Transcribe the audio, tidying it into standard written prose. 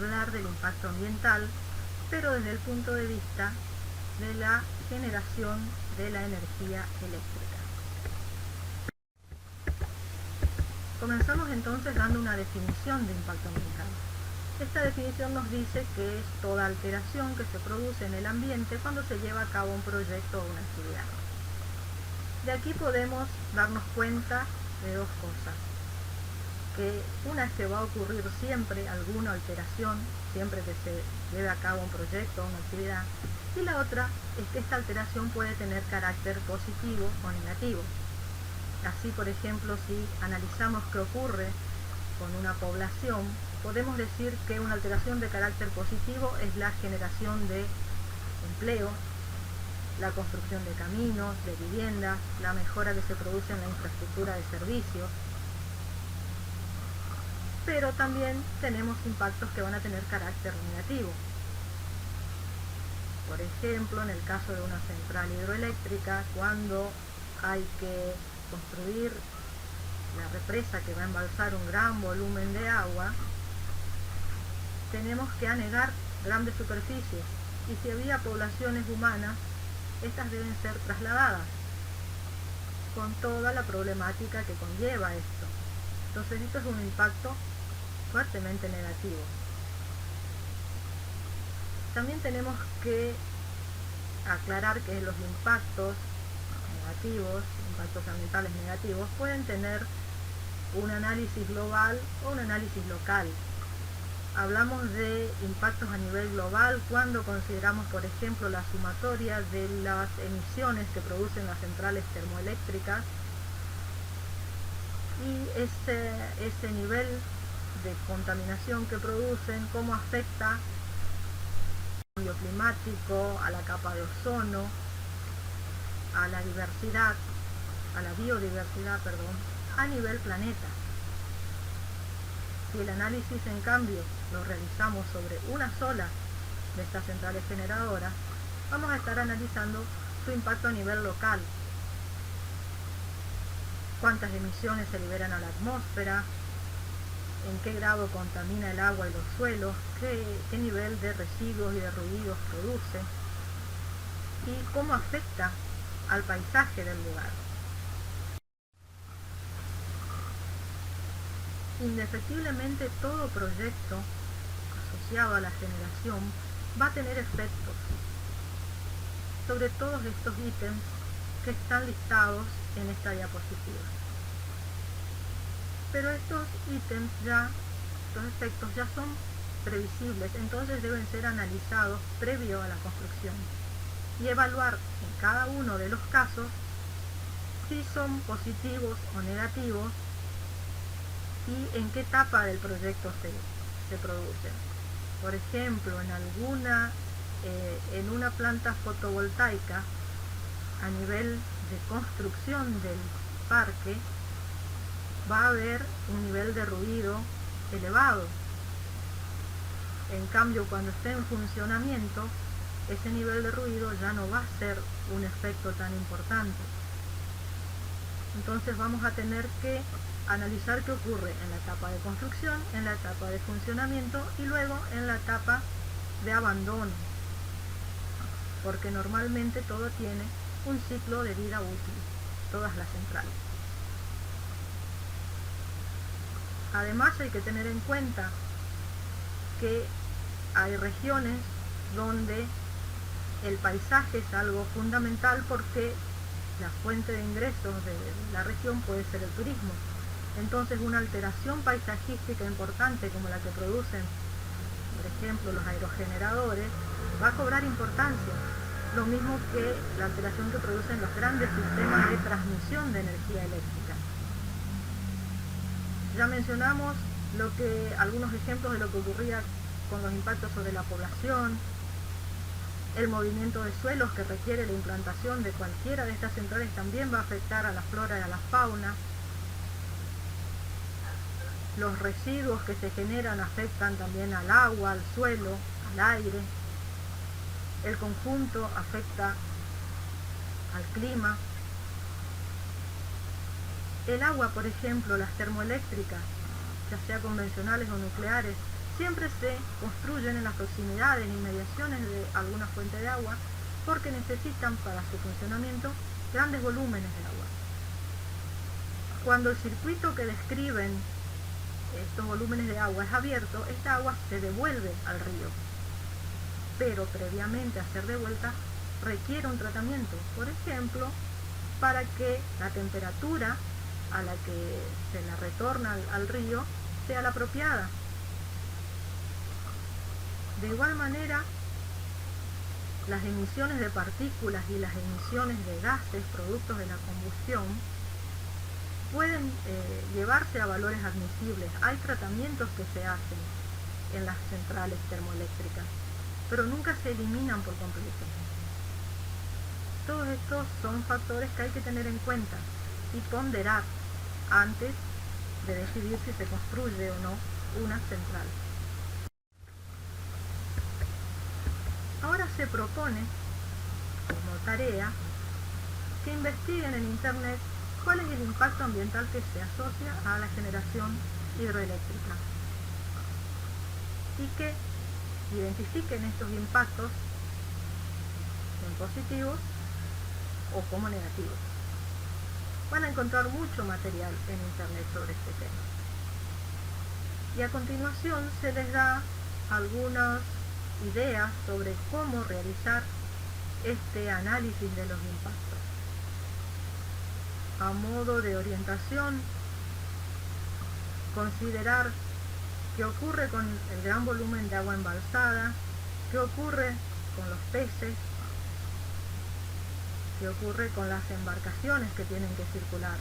hablar del impacto ambiental, pero desde el punto de vista de la generación de la energía eléctrica. Comenzamos entonces dando una definición de impacto ambiental. Esta definición nos dice que es toda alteración que se produce en el ambiente cuando se lleva a cabo un proyecto o una actividad. De aquí podemos darnos cuenta de dos cosas. Que una es que va a ocurrir siempre alguna alteración, siempre que se lleve a cabo un proyecto o una actividad, y la otra es que esta alteración puede tener carácter positivo o negativo. Así, por ejemplo, si analizamos qué ocurre con una población, podemos decir que una alteración de carácter positivo es la generación de empleo, la construcción de caminos, de viviendas, la mejora que se produce en la infraestructura de servicios. Pero también tenemos impactos que van a tener carácter negativo. Por ejemplo, en el caso de una central hidroeléctrica, cuando hay que construir la represa que va a embalsar un gran volumen de agua, tenemos que anegar grandes superficies, y si había poblaciones humanas, estas deben ser trasladadas, con toda la problemática que conlleva esto. Entonces esto es un impacto fuertemente negativo. También tenemos que aclarar que los impactos negativos, impactos ambientales negativos, pueden tener un análisis global o un análisis local. Hablamos de impactos a nivel global cuando consideramos, por ejemplo, la sumatoria de las emisiones que producen las centrales termoeléctricas y ese nivel de contaminación que producen, cómo afecta al cambio climático, a la capa de ozono, a la biodiversidad, a nivel planeta. Si el análisis, en cambio, lo realizamos sobre una sola de estas centrales generadoras, vamos a estar analizando su impacto a nivel local. Cuántas emisiones se liberan a la atmósfera, en qué grado contamina el agua y los suelos, qué nivel de residuos y de ruidos produce, y cómo afecta al paisaje del lugar. Indefectiblemente todo proyecto asociado a la generación va a tener efectos sobre todos estos ítems que están listados en esta diapositiva. Pero estos ítems estos efectos ya son previsibles, entonces deben ser analizados previo a la construcción y evaluar en cada uno de los casos si son positivos o negativos y en qué etapa del proyecto se producen. Por ejemplo, en una planta fotovoltaica, a nivel de construcción del parque, va a haber un nivel de ruido elevado. En cambio, cuando esté en funcionamiento, ese nivel de ruido ya no va a ser un efecto tan importante. Entonces vamos a tener que analizar qué ocurre en la etapa de construcción, en la etapa de funcionamiento y luego en la etapa de abandono, porque normalmente todo tiene un ciclo de vida útil, todas las centrales. Además hay que tener en cuenta que hay regiones donde el paisaje es algo fundamental porque la fuente de ingresos de la región puede ser el turismo. Entonces una alteración paisajística importante como la que producen, por ejemplo, los aerogeneradores, va a cobrar importancia. Lo mismo que la alteración que producen los grandes sistemas de transmisión de energía eléctrica. Ya mencionamos algunos ejemplos de lo que ocurría con los impactos sobre la población, el movimiento de suelos que requiere la implantación de cualquiera de estas centrales también va a afectar a la flora y a la fauna. Los residuos que se generan afectan también al agua, al suelo, al aire. El conjunto afecta al clima. El agua, por ejemplo, las termoeléctricas, ya sea convencionales o nucleares, siempre se construyen en las proximidades e inmediaciones de alguna fuente de agua porque necesitan para su funcionamiento grandes volúmenes de agua. Cuando el circuito que describen estos volúmenes de agua es abierto, esta agua se devuelve al río, pero previamente a ser devuelta requiere un tratamiento, por ejemplo, para que la temperatura a la que se la retorna al río sea la apropiada. De igual manera, las emisiones de partículas y las emisiones de gases productos de la combustión pueden llevarse a valores admisibles. Hay tratamientos que se hacen en las centrales termoeléctricas, pero nunca se eliminan por completo. Todos estos son factores que hay que tener en cuenta y ponderar antes de decidir si se construye o no una central. Ahora se propone, como tarea, que investiguen en Internet cuál es el impacto ambiental que se asocia a la generación hidroeléctrica y que identifiquen estos impactos en positivos o como negativos. Van a encontrar mucho material en Internet sobre este tema. Y a continuación se les da algunas ideas sobre cómo realizar este análisis de los impactos. A modo de orientación, considerar qué ocurre con el gran volumen de agua embalsada, qué ocurre con los peces, qué ocurre con las embarcaciones que tienen que circular